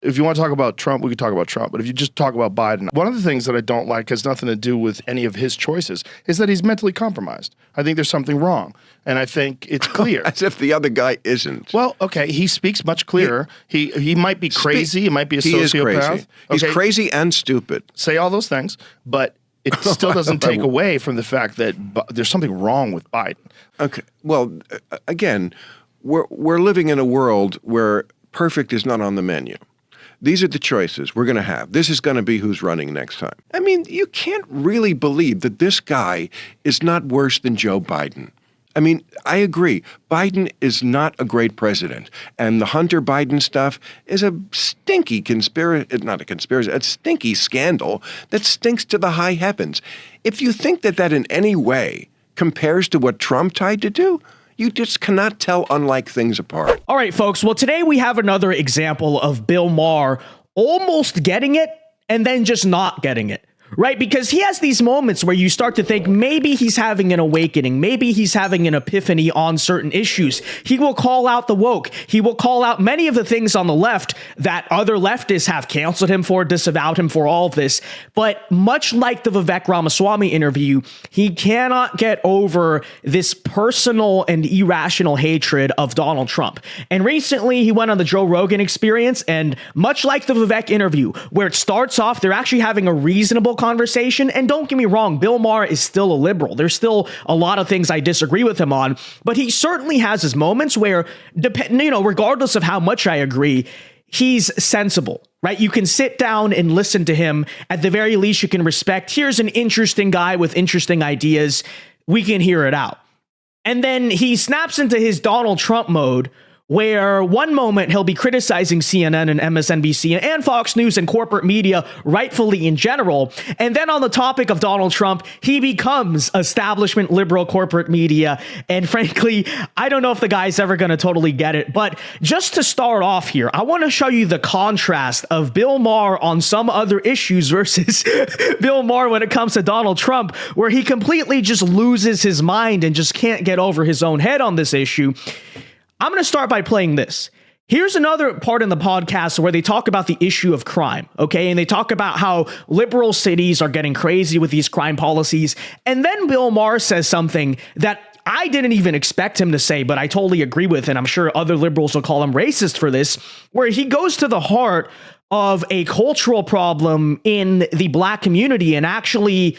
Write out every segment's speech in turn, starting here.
If you want to talk about Trump, we can talk about Trump. But if you just talk about Biden, one of the things that I don't like has nothing to do with any of his choices, is that he's mentally compromised. I think there's something wrong. And I think it's clear. As if the other guy isn't. Well, okay, he speaks much clearer. He might be crazy. He might be a sociopath. Is crazy. He's crazy and stupid. Say all those things, but it still doesn't take away from the fact that there's something wrong with Biden. Okay. Well, again, we're living in a world where perfect is not on the menu. These are the choices we're going to have. This is going to be who's running next time. I mean, you can't really believe that this guy is not worse than Joe Biden. I mean, I agree. Biden is not a great president. And the Hunter Biden stuff is a stinky not a conspiracy, a stinky scandal that stinks to the high heavens. If you think that in any way compares to what Trump tried to do, you just cannot tell unlike things apart. All right, folks. Well, today we have another example of Bill Maher almost getting it and then just not getting it. Right? Because he has these moments where you start to think maybe he's having an awakening. Maybe he's having an epiphany on certain issues. He will call out the woke. He will call out many of the things on the left that other leftists have canceled him for, disavowed him for, all of this. But much like the Vivek Ramaswamy interview, he cannot get over this personal and irrational hatred of Donald Trump. And recently he went on the Joe Rogan Experience, and much like the Vivek interview, where it starts off, they're actually having a reasonable conversation. And don't get me wrong, Bill Maher is still a liberal. There's still a lot of things I disagree with him on, but he certainly has his moments where, regardless of how much I agree, he's sensible, right? You can sit down and listen to him. At the very least, you can respect, here's an interesting guy with interesting ideas. We can hear it out. And then he snaps into his Donald Trump mode, where one moment he'll be criticizing CNN and MSNBC and Fox News and corporate media, rightfully in general. And then on the topic of Donald Trump, he becomes establishment liberal corporate media. And frankly, I don't know if the guy's ever going to totally get it. But just to start off here, I want to show you the contrast of Bill Maher on some other issues versus Bill Maher when it comes to Donald Trump, where he completely just loses his mind and just can't get over his own head on this issue. I'm going to start by playing this. Here's another part in the podcast where they talk about the issue of crime, okay? And they talk about how liberal cities are getting crazy with these crime policies. And then Bill Maher says something that I didn't even expect him to say, but I totally agree with, and I'm sure other liberals will call him racist for this, where he goes to the heart of a cultural problem in the black community and actually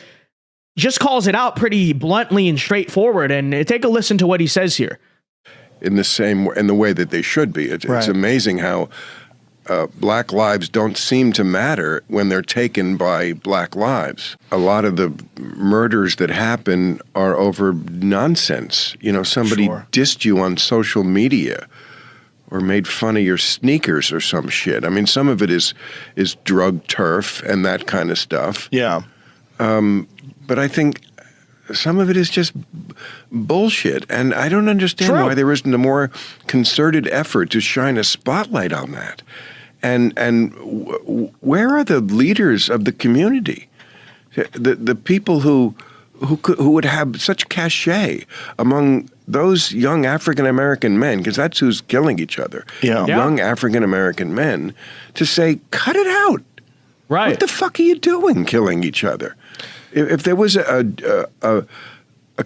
just calls it out pretty bluntly and straightforward. And take a listen to what he says here. In the way that they should be. It's amazing how black lives don't seem to matter when they're taken by black lives. A lot of the murders that happen are over nonsense. You know, somebody dissed you on social media or made fun of your sneakers or some shit. I mean, some of it is drug turf and that kind of stuff. Yeah. But I think some of it is just bullshit, and I don't understand why there isn't a more concerted effort to shine a spotlight on that. And where are the leaders of the community, the people who would have such cachet among those young African American men, because that's who's killing each other. Yeah. Young African American men, to say, cut it out. Right. What the fuck are you doing, killing each other? If there was a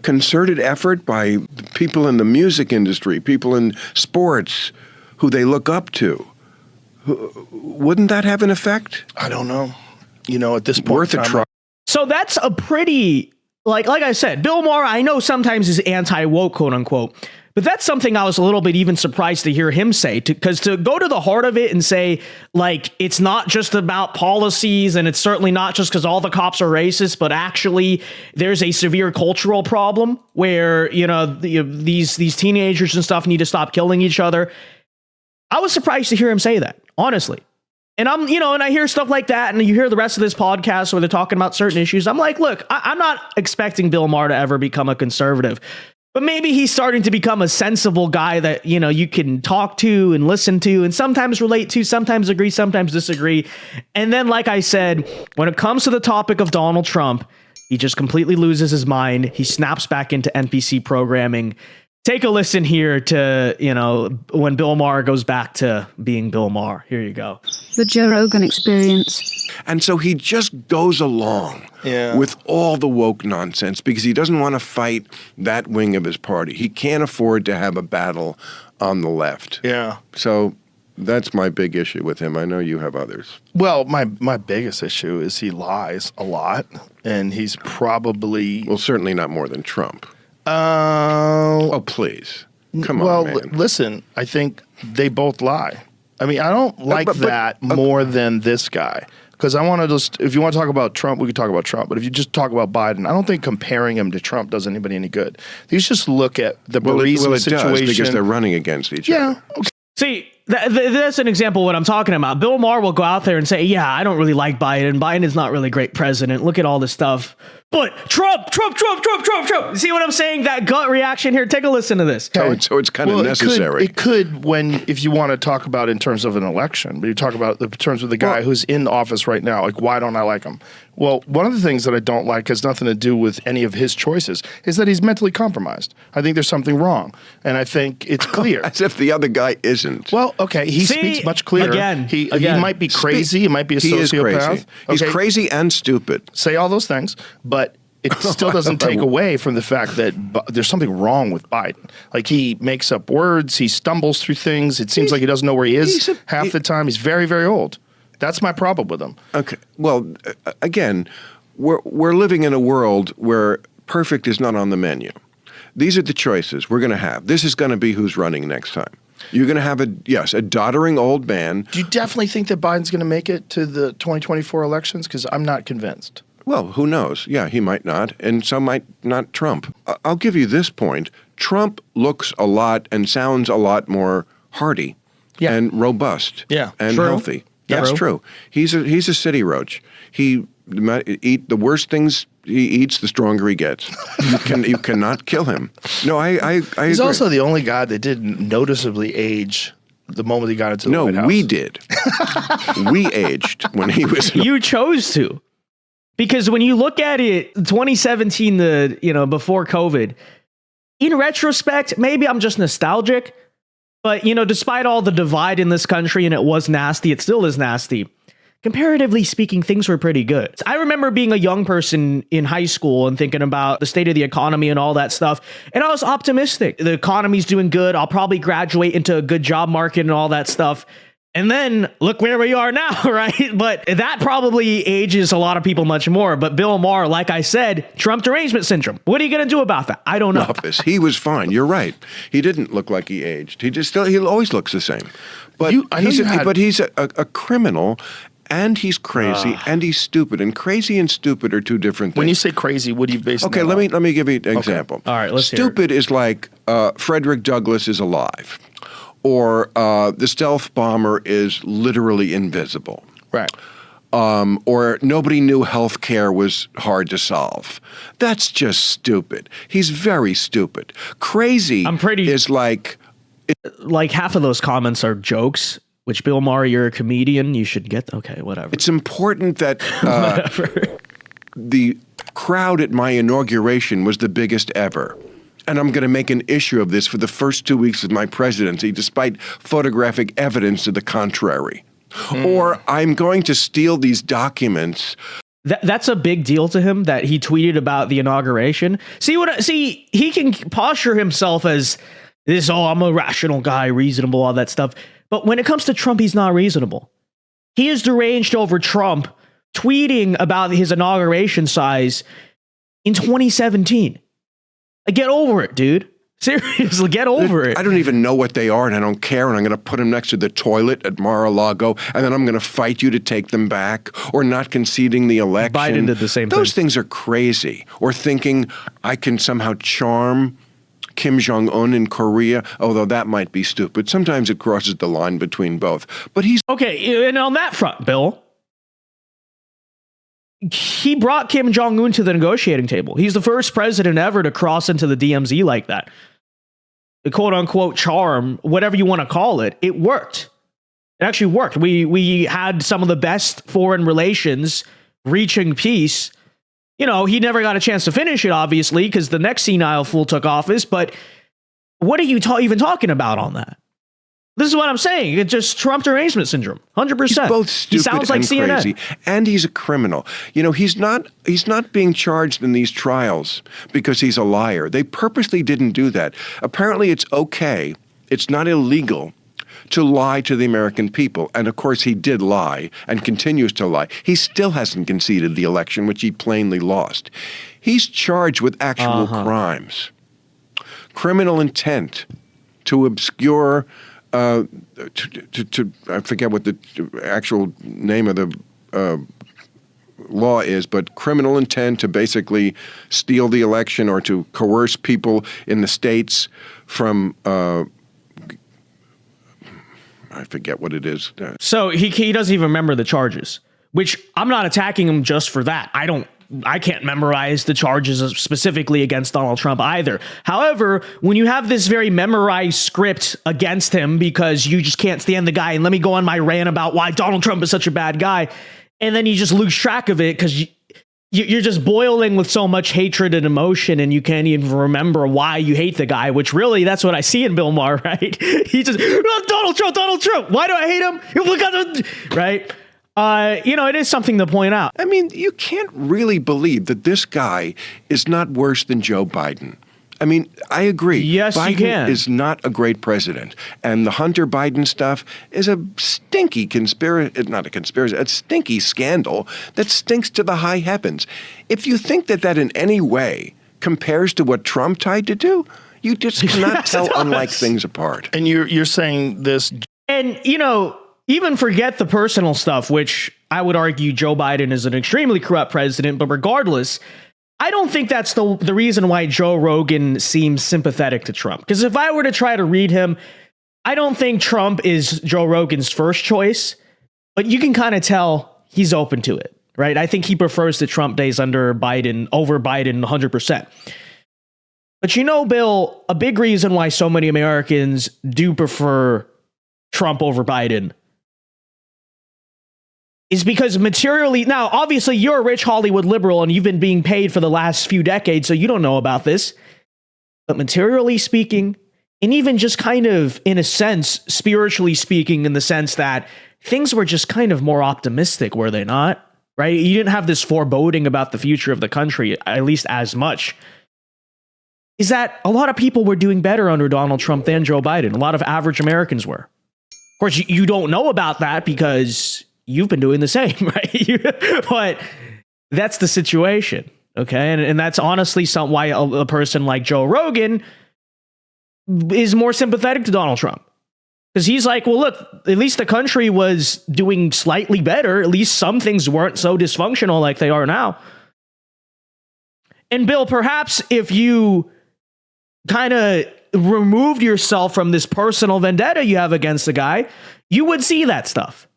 concerted effort by people in the music industry, people in sports who they look up to, wouldn't that have an effect? I don't know. You know, at this point, worth a try. So that's a pretty, like I said, Bill Maher, I know sometimes is anti-woke, quote unquote, but that's something I was a little bit even surprised to hear him say, because to go to the heart of it and say, like, it's not just about policies and it's certainly not just because all the cops are racist, but actually there's a severe cultural problem where, these teenagers and stuff need to stop killing each other. I was surprised to hear him say that, honestly. And and I hear stuff like that, and you hear the rest of this podcast where they're talking about certain issues. I'm like, look, I'm not expecting Bill Maher to ever become a conservative. But maybe he's starting to become a sensible guy that, you can talk to and listen to and sometimes relate to, sometimes agree, sometimes disagree. And then, like I said, when it comes to the topic of Donald Trump, he just completely loses his mind. He snaps back into NPC programming. Take a listen here to, when Bill Maher goes back to being Bill Maher. Here you go. The Joe Rogan Experience. And so he just goes along with all the woke nonsense because he doesn't want to fight that wing of his party. He can't afford to have a battle on the left. Yeah. So that's my big issue with him. I know you have others. Well, my biggest issue is he lies a lot, and he's probably... Well, certainly not more than Trump. Oh, please. Come on, well, man. listen, I think they both lie. I mean, I don't like that more than this guy. Because I want to just, if you want to talk about Trump, we could talk about Trump. But if you just talk about Biden, I don't think comparing him to Trump does anybody any good. You just look at the Burisma situation. Does because they're running against each other. Yeah. Okay. See, that's an example of what I'm talking about. Bill Maher will go out there and say, yeah, I don't really like Biden. Biden is not really a great president. Look at all this stuff. But Trump. See what I'm saying? That gut reaction here. Take a listen to this. Okay. So it's kind of necessary. It could if you want to talk about in terms of an election, but you talk about in terms of the guy who's in office right now, like, why don't I like him? Well, one of the things that I don't like has nothing to do with any of his choices, is that he's mentally compromised. I think there's something wrong. And I think it's clear. As if the other guy isn't. Well, okay, he speaks much clearer. Again. He might be crazy. He might be a sociopath. Is crazy. He's crazy and stupid. Say all those things, but it still doesn't take away from the fact that there's something wrong with Biden. Like, he makes up words. He stumbles through things. It seems like he doesn't know where he is half the time. He's very, very old. That's my problem with him. Okay. Well, again, we're living in a world where perfect is not on the menu. These are the choices we're going to have. This is going to be who's running next time. You're going to have a doddering old man. Do you definitely think that Biden's going to make it to the 2024 elections? Because I'm not convinced. Well, who knows? Yeah, he might not, and so might not Trump. I'll give you this point. Trump looks a lot and sounds a lot more hearty and robust and healthy. That's true. He's a city roach. He eat the worst things he eats, the stronger he gets. You cannot kill him. No, I agree. He's also the only guy that didn't noticeably age the moment he got into the White House. No, we did. We aged when he was... You chose to. Because when you look at it, 2017, before COVID, in retrospect, maybe I'm just nostalgic, but, despite all the divide in this country, and it was nasty, it still is nasty, comparatively speaking, things were pretty good. I remember being a young person in high school and thinking about the state of the economy and all that stuff, and I was optimistic. The economy's doing good. I'll probably graduate into a good job market and all that stuff. And then look where we are now, right? But that probably ages a lot of people much more. But Bill Maher, like I said, Trump derangement syndrome. What are you going to do about that? I don't know. He was fine. You're right. He didn't look like he aged. He always looks the same. But he's a criminal, and he's crazy, and he's stupid. And crazy and stupid are two different things. When you say crazy, what do you base it on? Okay, let me give you an example. All right, let's hear it. Stupid is like Frederick Douglass is alive. Or the stealth bomber is literally invisible. Right. Or nobody knew healthcare was hard to solve. That's just stupid. He's very stupid. Crazy is like... Like half of those comments are jokes, which Bill Maher, you're a comedian, you should get... Okay, whatever. It's important that the crowd at my inauguration was the biggest ever. And I'm going to make an issue of this for the first 2 weeks of my presidency, despite photographic evidence to the contrary. Or I'm going to steal these documents. That's a big deal to him that he tweeted about the inauguration. See, he can posture himself as this, I'm a rational guy, reasonable, all that stuff. But when it comes to Trump, he's not reasonable. He is deranged over Trump tweeting about his inauguration size in 2017. Get over it, dude. Seriously, get over it. I don't even know what they are, and I don't care, and I'm going to put them next to the toilet at Mar-a-Lago, and then I'm going to fight you to take them back, or not conceding the election. Biden did the same thing. Those things are crazy. Or thinking I can somehow charm Kim Jong-un in Korea, although that might be stupid. Sometimes it crosses the line between both. But he's... Okay, and on that front, Bill... He brought Kim Jong-un to the negotiating table. He's the first president ever to cross into the DMZ like that. The quote-unquote charm, whatever you want to call it, it worked. It actually worked. We had some of the best foreign relations reaching peace. He never got a chance to finish it, obviously, because the next senile fool took office, but What are you even talking about on that? This is what I'm saying. It's just Trump derangement syndrome, 100%. He's both stupid he sounds like and CNN. crazy, and he's a criminal. You know, he's not being charged in these trials because he's a liar. They purposely didn't do that. Apparently, it's okay. It's not illegal to lie to the American people. And of course, he did lie and continues to lie. He still hasn't conceded the election, which he plainly lost. He's charged with actual crimes, criminal intent to obscure. I forget what the actual name of the law is, but criminal intent to basically steal the election or to coerce people in the states from. I forget what it is. So he doesn't even remember the charges, which I'm not attacking him just for that. I can't memorize the charges specifically against Donald Trump either. However, when you have this very memorized script against him because you just can't stand the guy, and let me go on my rant about why Donald Trump is such a bad guy, and then you just lose track of it because you're just boiling with so much hatred and emotion, and you can't even remember why you hate the guy, which really, that's what I see in Bill Maher, right? He just, Donald Trump. Why do I hate him? Right? It is something to point out. I mean, you can't really believe that this guy is not worse than Joe Biden. I mean, I agree. Yes, Biden you can. is not a great president. And the Hunter Biden stuff is a stinky not a conspiracy, a stinky scandal that stinks to the high heavens. If you think that in any way compares to what Trump tried to do, you just cannot tell unlike things apart. And you're saying this. And, even forget the personal stuff, which I would argue Joe Biden is an extremely corrupt president, but regardless, I don't think that's the reason why Joe Rogan seems sympathetic to Trump. Because if I were to try to read him, I don't think Trump is Joe Rogan's first choice, but you can kind of tell he's open to it, right? I think he prefers the Trump days over Biden 100%. But Bill, a big reason why so many Americans do prefer Trump over Biden is because materially, now obviously you're a rich Hollywood liberal and you've been being paid for the last few decades, so you don't know about this. But materially speaking, and even just kind of in a sense, spiritually speaking, in the sense that things were just kind of more optimistic, were they not? Right? You didn't have this foreboding about the future of the country, at least as much. Is that a lot of people were doing better under Donald Trump than Joe Biden. A lot of average Americans were. Of course, you don't know about that because you've been doing the same, right? But that's the situation, okay? And that's honestly why a person like Joe Rogan is more sympathetic to Donald Trump. Because he's like, well, look, at least the country was doing slightly better. At least some things weren't so dysfunctional like they are now. And Bill, perhaps if you kind of removed yourself from this personal vendetta you have against the guy, you would see that stuff.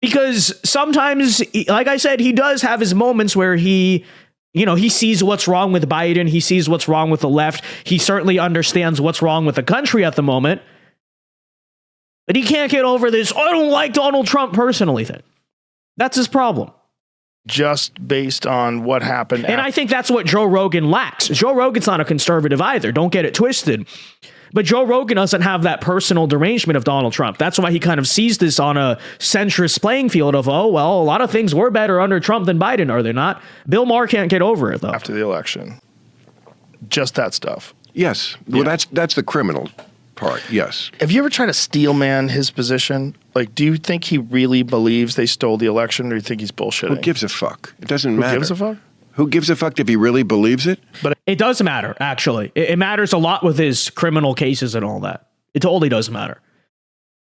Because sometimes, like I said, he does have his moments where he sees what's wrong with Biden. He sees what's wrong with the left. He certainly understands what's wrong with the country at the moment. But he can't get over this, I don't like Donald Trump personally thing. That's his problem. Just based on what happened. And I think that's what Joe Rogan lacks. Joe Rogan's not a conservative either. Don't get it twisted. But Joe Rogan doesn't have that personal derangement of Donald Trump. That's why he kind of sees this on a centrist playing field of, oh, well, a lot of things were better under Trump than Biden, are they not? Bill Maher can't get over it, though. After the election. Just that stuff. Yes. Well, that's the criminal part, yes. Have you ever tried to steel man his position? Like, do you think he really believes they stole the election, or do you think he's bullshitting? Who gives a fuck? It doesn't matter. Who gives a fuck? Who gives a fuck if he really believes it? But it does matter, actually. It matters a lot with his criminal cases and all that. It totally does matter.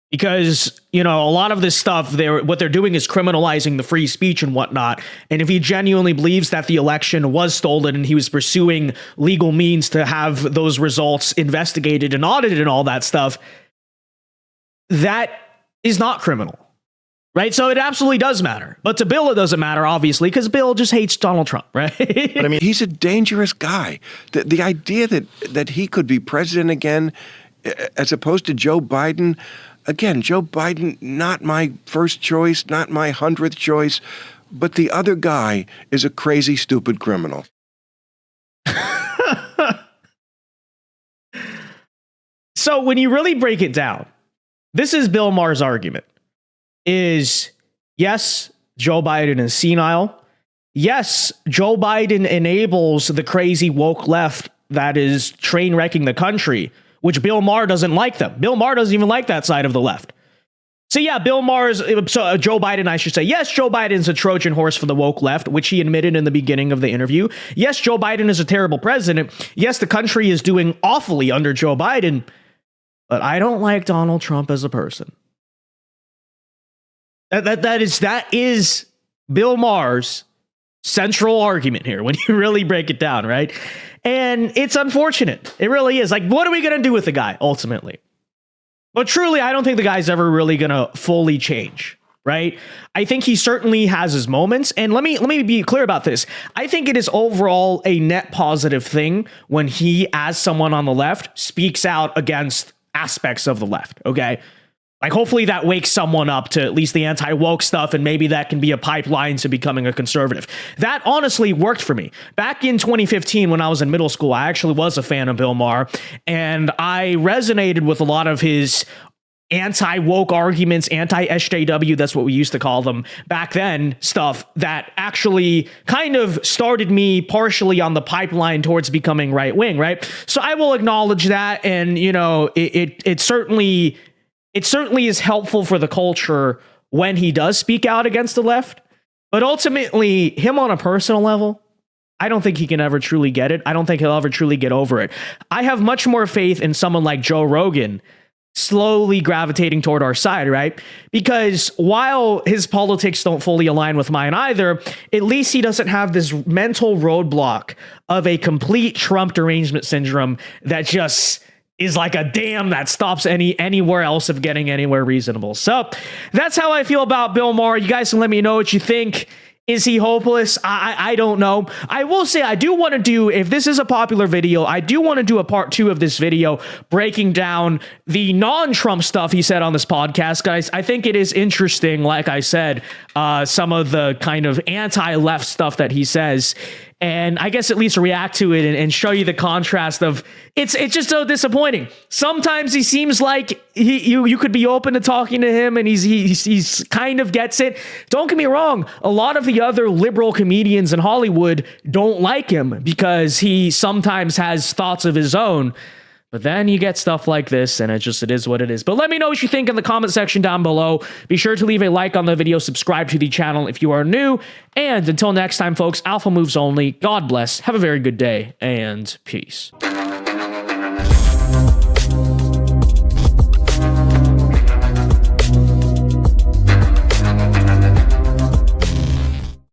Because, a lot of this stuff, what they're doing is criminalizing the free speech and whatnot. And if he genuinely believes that the election was stolen and he was pursuing legal means to have those results investigated and audited and all that stuff, that is not criminal. Right? So it absolutely does matter. But to Bill, it doesn't matter, obviously, because Bill just hates Donald Trump, right? But I mean, he's a dangerous guy. The idea that he could be president again, as opposed to Joe Biden, again, Joe Biden, not my first choice, not my 100th choice, but the other guy is a crazy, stupid criminal. So when you really break it down, this is Bill Maher's argument is, yes, Joe Biden is senile. Yes, Joe Biden enables the crazy woke left that is train wrecking the country, which Bill Maher doesn't like them. Bill Maher doesn't even like that side of the left. So yeah, Joe Biden, I should say. Yes, Joe Biden's a Trojan horse for the woke left, which he admitted in the beginning of the interview. Yes, Joe Biden is a terrible president. Yes, the country is doing awfully under Joe Biden, but I don't like Donald Trump as a person. That is Bill Maher's central argument here when you really break it down, right? And it's unfortunate. It really is. Like, what are we going to do with the guy ultimately? But truly, I don't think the guy's ever really going to fully change, right? I think he certainly has his moments. And let me be clear about this. I think it is overall a net positive thing when he, as someone on the left, speaks out against aspects of the left, okay? Like, hopefully that wakes someone up to at least the anti-woke stuff, and maybe that can be a pipeline to becoming a conservative. That honestly worked for me. Back in 2015, when I was in middle school, I actually was a fan of Bill Maher, and I resonated with a lot of his anti-woke arguments, anti-SJW, that's what we used to call them back then, stuff that actually kind of started me partially on the pipeline towards becoming right-wing, right? So I will acknowledge that, and, you know, it certainly is helpful for the culture when he does speak out against the left. But ultimately, him on a personal level, I don't think he can ever truly get it. I don't think he'll ever truly get over it. I have much more faith in someone like Joe Rogan slowly gravitating toward our side, right? Because while his politics don't fully align with mine either, at least he doesn't have this mental roadblock of a complete Trump derangement syndrome that just is like a dam that stops anywhere else of getting anywhere reasonable. So that's how I feel about Bill Maher. You guys can let me know what you think. Is he hopeless? I don't know. I will say I do want to do, if this is a popular video, I do want to do a part 2 of this video breaking down the non-Trump stuff he said on this podcast, guys. I think it is interesting, like I said, some of the kind of anti-left stuff that he says. And I guess at least react to it and show you the contrast of it's just so disappointing. Sometimes he seems like you could be open to talking to him, and he's kind of gets it. Don't get me wrong. A lot of the other liberal comedians in Hollywood don't like him because he sometimes has thoughts of his own. But then you get stuff like this, and it is what it is. But let me know what you think in the comment section down below. Be sure to leave a like on the video, subscribe to the channel if you are new. And until next time, folks, Alpha Moves only. God bless. Have a very good day, and peace.